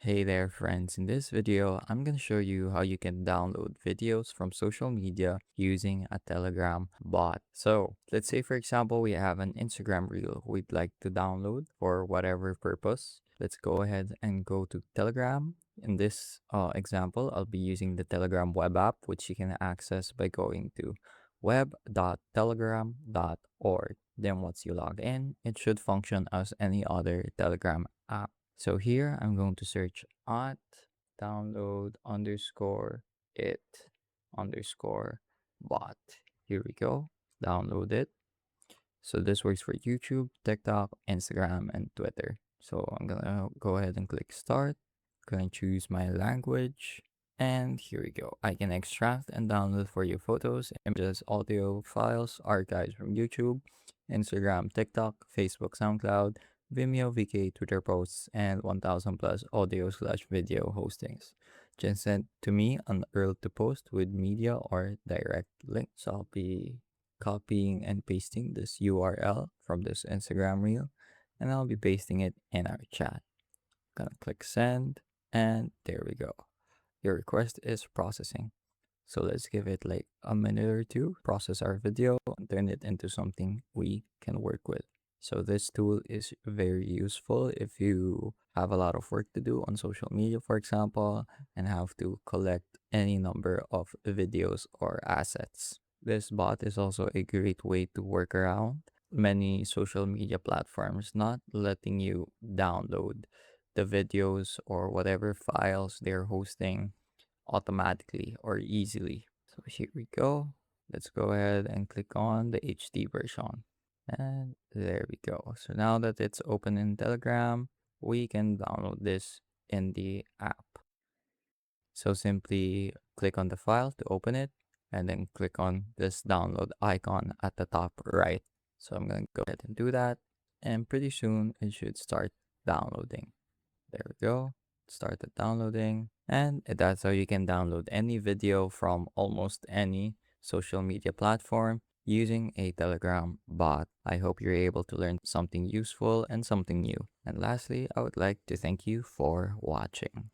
Hey there friends, in this video I'm going to show you how you can download videos from social media using a Telegram bot. So let's say for example we have an Instagram reel we'd like to download for whatever purpose. Let's go ahead and go to Telegram. In this example I'll be using the Telegram web app, which you can access by going to web.telegram.org. Then once you log in, it should function as any other Telegram app. So here I'm going to search at download underscore it underscore bot. Here we go. Download it. So this works for YouTube, TikTok, Instagram, and Twitter. So I'm gonna go ahead and click start. Gonna choose my language. And here we go. I can extract and download for you photos, images, audio files, archives from YouTube, Instagram, TikTok, Facebook, SoundCloud, Vimeo, VK, Twitter posts, and 1000 plus audio/video hostings. Just send to me on Earl to post with media or direct link. So I'll be copying and pasting this URL from this Instagram reel, and I'll be pasting it in our chat. Gonna click send, and there we go. Your request is processing. So let's give it like a minute or two, process our video, and turn it into something we can work with. So this tool is very useful if you have a lot of work to do on social media, for example, and have to collect any number of videos or assets. This bot is also a great way to work around many social media platforms not letting you download the videos or whatever files they're hosting automatically or easily. So here we go. Let's go ahead and click on the HD version. And there we go. So now that it's open in Telegram, we can download this in the app. So simply click on the file to open it and then click on this download icon at the top right. So I'm going to go ahead and do that. And pretty soon it should start downloading. There we go. Started downloading. And that's how you can download any video from almost any social media platform using a Telegram bot. I hope you're able to learn something useful and something new. And lastly, I would like to thank you for watching.